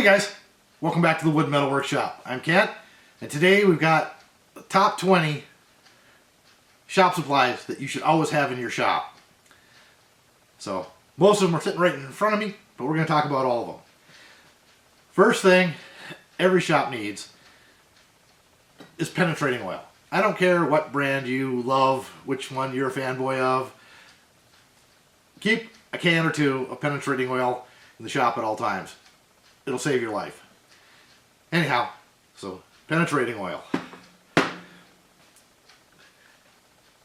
Hey guys, welcome back to the Wood Metal Workshop. I'm Kent, and today we've got the top 20 shop supplies that you should always have in your shop. So, most of them are sitting right in front of me, but we're going to talk about all of them. First thing every shop needs is penetrating oil. I don't care what brand you love, which one you're a fanboy of. Keep a can or two of penetrating oil in the shop at all times. It'll save your life. Anyhow, so penetrating oil.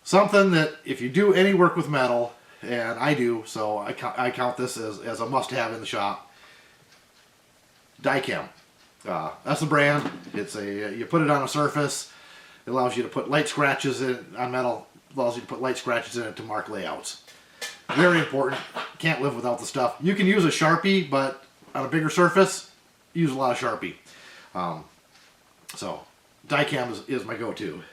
Something that if you do any work with metal, and I do, so I count this as a must-have in the shop. Dichem. That's the brand. It's you put it on a surface. It allows you to put light scratches on metal. It allows you to put light scratches in it to mark layouts. Very important. Can't live without the stuff. You can use a Sharpie, but on a bigger surface, use a lot of Sharpie. So, Dichem is my go-to.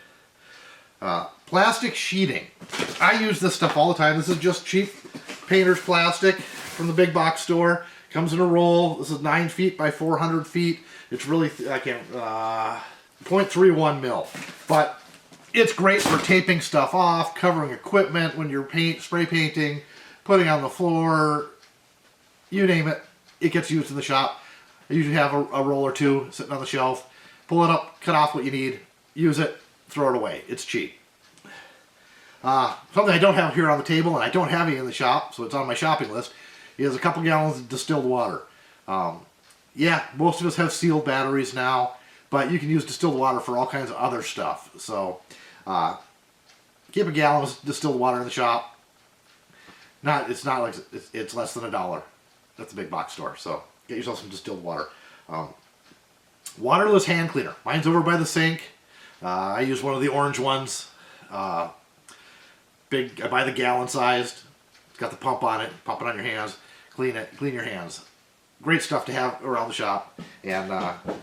Plastic sheeting. I use this stuff all the time. This is just cheap painter's plastic from the big box store. Comes in a roll. This is 9 feet by 400 feet. It's really, 0.31 mil. But it's great for taping stuff off, covering equipment when you're spray painting, putting on the floor, you name it. It gets used in the shop. I usually have a roll or two sitting on the shelf. Pull it up, cut off what you need, use it, throw it away. It's cheap. Something I don't have here on the table, and I don't have any in the shop, so it's on my shopping list, is a couple gallons of distilled water. Yeah, most of us have sealed batteries now, but you can use distilled water for all kinds of other stuff. So, keep a gallon of distilled water in the shop. It's not like it's less than $1. That's a big box store, so get yourself some distilled water. Waterless hand cleaner. Mine's over by the sink. I use one of the orange ones. Big. I buy the gallon sized. It's got the pump on it. Pump it on your hands. Clean it. Clean your hands. Great stuff to have around the shop. And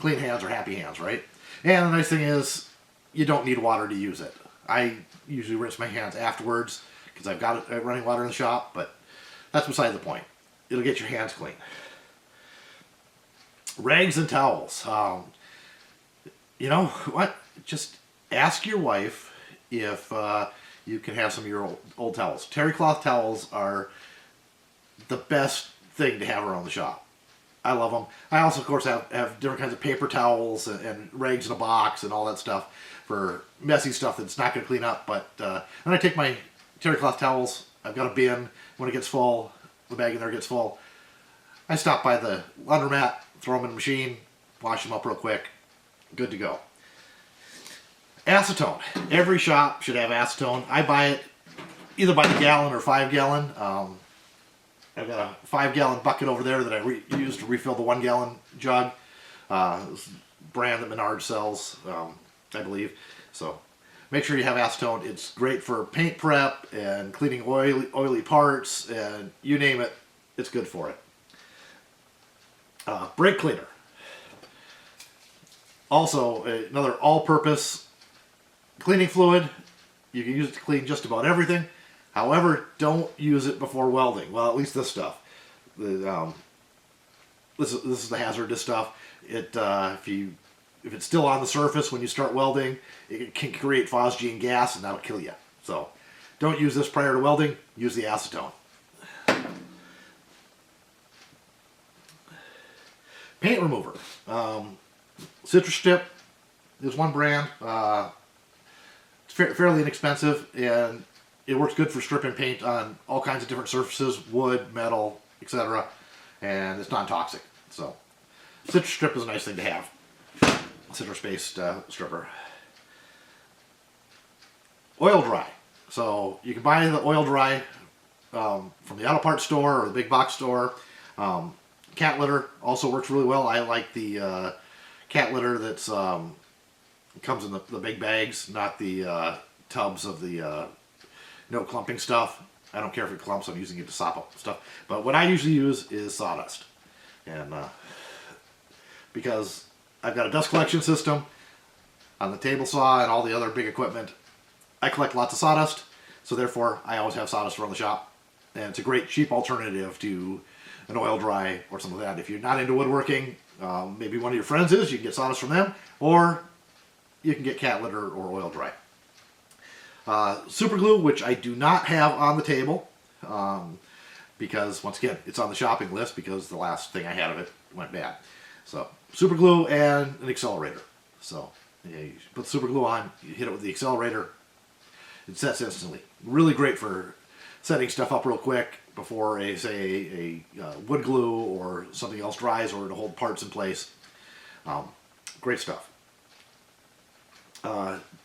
clean hands are happy hands, right? And the nice thing is, you don't need water to use it. I usually rinse my hands afterwards because I've got running water in the shop, but that's beside the point. It'll get your hands clean. Rags and towels. You know what? Just ask your wife if you can have some of your old towels. Terry cloth towels are the best thing to have around the shop. I love them. I also, of course, have different kinds of paper towels and rags in a box and all that stuff for messy stuff that's not going to clean up. But when I take my terry cloth towels, I've got a bin. When it gets full, the bag in there gets full, I stop by the laundromat, throw them in the machine, wash them up real quick, good to go. Acetone. Every shop should have acetone. I buy it either by the gallon or 5 gallon. I've got a 5-gallon bucket over there that I use to refill the 1-gallon jug. This brand that Menard sells, I believe. So make sure you have acetone. It's great for paint prep and cleaning oily parts, and you name it, it's good for it. Brake cleaner. Also, another all-purpose cleaning fluid. You can use it to clean just about everything. However, don't use it before welding. Well, at least this stuff. This is the hazardous stuff. If it's still on the surface when you start welding, it can create phosgene gas, and that'll kill you. So, don't use this prior to welding. Use the acetone. Paint remover. Citrus Strip is one brand. It's fairly inexpensive, and it works good for stripping paint on all kinds of different surfaces, wood, metal, etc. And it's non-toxic. So, Citrus Strip is a nice thing to have. Citrus-based stripper. Oil dry. So you can buy the oil dry from the auto parts store or the big box store. Cat litter also works really well. I like the cat litter that's comes in the big bags, not the tubs of the no clumping stuff. I don't care if it clumps. I'm using it to sop up stuff. But what I usually use is sawdust, and because I've got a dust collection system on the table saw and all the other big equipment, I collect lots of sawdust. So therefore, I always have sawdust around the shop, and it's a great cheap alternative to an oil dry or something like that. If you're not into woodworking, Maybe one of your friends is, you can get sawdust from them, or you can get cat litter or oil dry. Super glue, which I do not have on the table, because once again, it's on the shopping list because the last thing I had of it went bad. So super glue and an accelerator. So yeah, you put the super glue on, you hit it with the accelerator, it sets instantly. Really great for setting stuff up real quick before say a wood glue or something else dries, or to hold parts in place. Great stuff.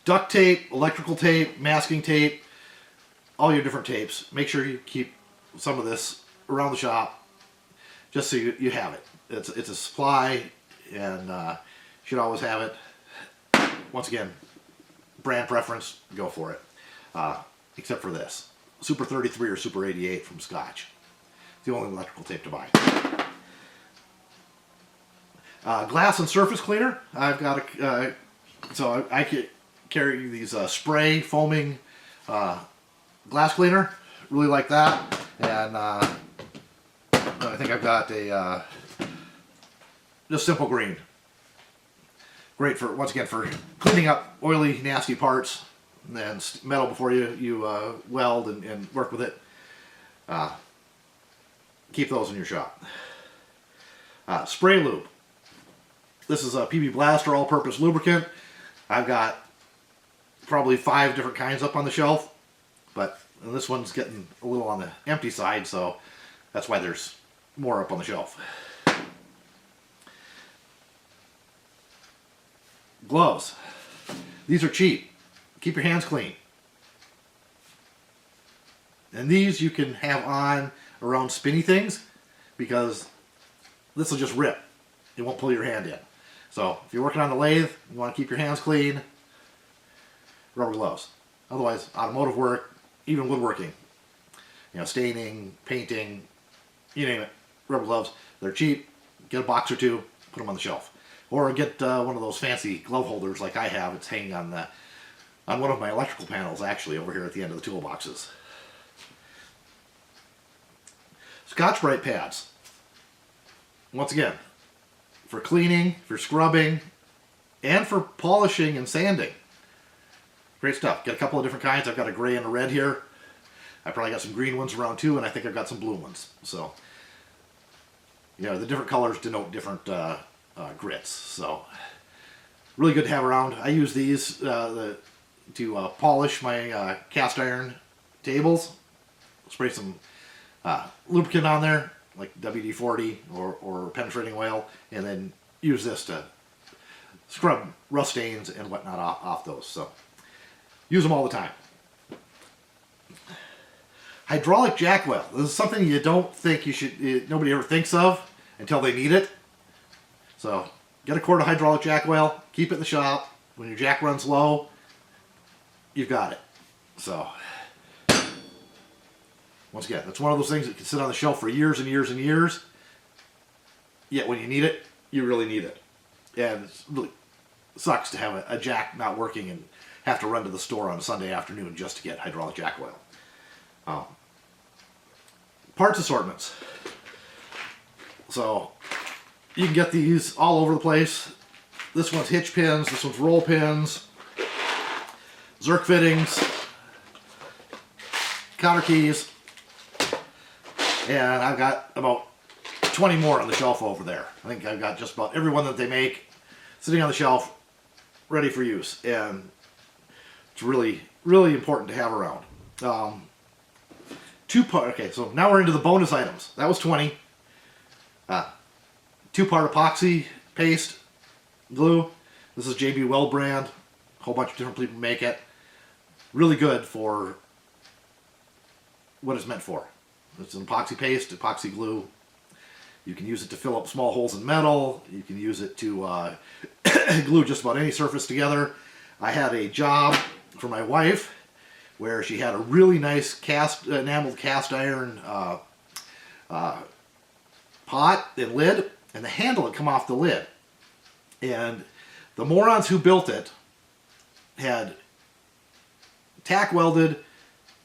Duct tape, electrical tape, masking tape, all your different tapes. Make sure you keep some of this around the shop just so you have it. It's a supply, and you should always have it. Once again, brand preference, go for it. Except for this. Super 33 or Super 88 from Scotch. It's the only electrical tape to buy. Glass and surface cleaner. I've got a... so I could carry these spray foaming glass cleaner. Really like that. And I think I've got a just simple green. Great for, once again, for cleaning up oily, nasty parts and metal before you weld and work with it. Keep those in your shop. Spray lube. This is a PB Blaster all-purpose lubricant. I've got probably 5 different kinds up on the shelf, but this one's getting a little on the empty side, so that's why there's more up on the shelf. Gloves. These are cheap. Keep your hands clean. And these you can have on around spinny things, because this will just rip. It won't pull your hand in. So if you're working on the lathe, you want to keep your hands clean, rubber gloves. Otherwise, automotive work, even woodworking, you know, staining, painting, you name it, rubber gloves. They're cheap. Get a box or 2, put them on the shelf. Or get one of those fancy glove holders like I have. It's hanging on one of my electrical panels, actually, over here at the end of the toolboxes. Scotch-Brite pads. Once again, for cleaning, for scrubbing, and for polishing and sanding. Great stuff. Get a couple of different kinds. I've got a gray and a red here. I probably got some green ones around too, and I think I've got some blue ones. So, you know, the different colors denote different grits. So, really good to have around. I use these to polish my cast iron tables. Spray some lubricant on there, like WD-40 or penetrating oil, and then use this to scrub rust stains and whatnot off those. So use them all the time. Hydraulic jack oil. This is something you don't think you should, nobody ever thinks of until they need it. So get a quart of hydraulic jack oil, keep it in the shop. When your jack runs low, you've got it. So once again, that's one of those things that can sit on the shelf for years and years and years. Yet when you need it, you really need it. And it really sucks to have a jack not working and have to run to the store on a Sunday afternoon just to get hydraulic jack oil. Parts assortments. So you can get these all over the place. This one's hitch pins, this one's roll pins, Zerk fittings, counter keys, and I've got about 20 more on the shelf over there. I think I've got just about every one that they make sitting on the shelf ready for use, and it's really, really important to have around. Okay, so now we're into the bonus items. That was 20. 2-part epoxy paste glue. This is JB Weld brand. A whole bunch of different people make it. Really good for what it's meant for. It's an epoxy paste, epoxy glue. You can use it to fill up small holes in metal. You can use it to glue just about any surface together. I had a job for my wife where she had a really nice enameled cast iron pot and lid, and the handle had come off the lid. And the morons who built it had tack welded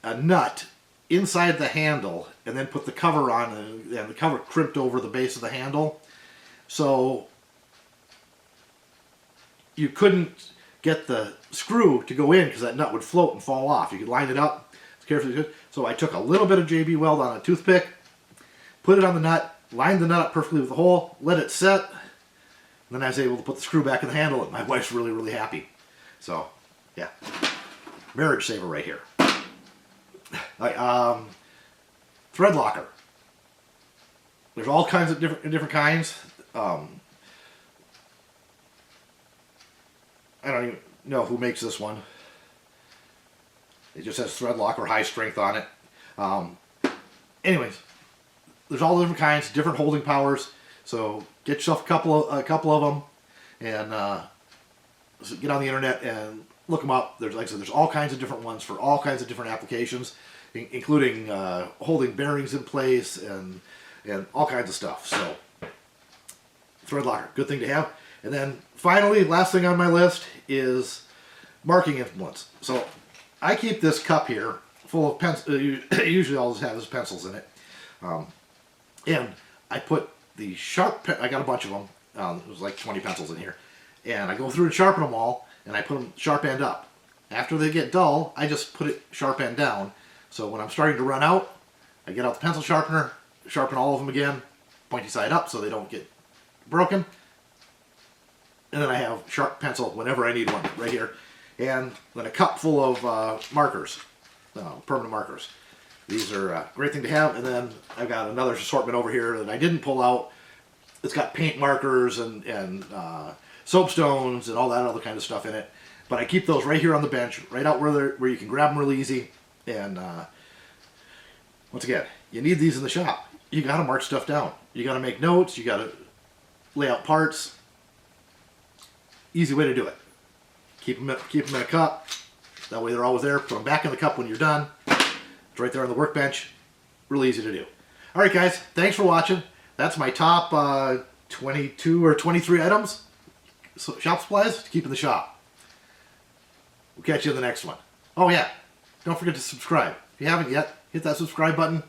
a nut inside the handle and then put the cover on, and the cover crimped over the base of the handle. So you couldn't get the screw to go in because that nut would float and fall off. You could line it up as carefully as you could. So I took a little bit of JB Weld on a toothpick, put it on the nut, lined the nut up perfectly with the hole, let it set, and then I was able to put the screw back in the handle, and my wife's really, really happy. So, yeah, marriage saver right here. Thread locker. There's all kinds of different kinds. I don't even know who makes this one. It just says thread locker high strength on it. Anyways, there's all different kinds, different holding powers. So get yourself a couple of them, and so get on the internet and look them up. There's, like I said, there's all kinds of different ones for all kinds of different applications, including holding bearings in place and all kinds of stuff. So thread locker, good thing to have. And then finally, last thing on my list is marking implements. So I keep this cup here full of pencils. Usually I'll just have his pencils in it. And I put the sharp, I got a bunch of them. It was like 20 pencils in here. And I go through and sharpen them all, and I put them sharp end up. After they get dull, I just put it sharp end down. So when I'm starting to run out, I get out the pencil sharpener, sharpen all of them again, pointy side up so they don't get broken. And then I have sharp pencil whenever I need one, right here. And then a cup full of markers, permanent markers. These are a great thing to have. And then I've got another assortment over here that I didn't pull out. It's got paint markers and soapstones and all that other kind of stuff in it. But I keep those right here on the bench, right out where you can grab them really easy. And once again, you need these in the shop. You got to mark stuff down. You got to make notes. You got to lay out parts. Easy way to do it. Keep them in a cup. That way they're always there. Put them back in the cup when you're done. It's right there on the workbench. Really easy to do. All right, guys. Thanks for watching. That's my top 22 or 23 items. So shop supplies to keep in the shop. We'll catch you in the next one. Oh yeah, don't forget to subscribe. If you haven't yet, hit that subscribe button.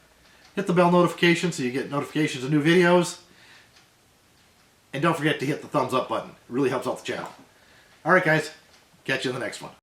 Hit the bell notification so you get notifications of new videos. And don't forget to hit the thumbs up button. It really helps out the channel. Alright guys, catch you in the next one.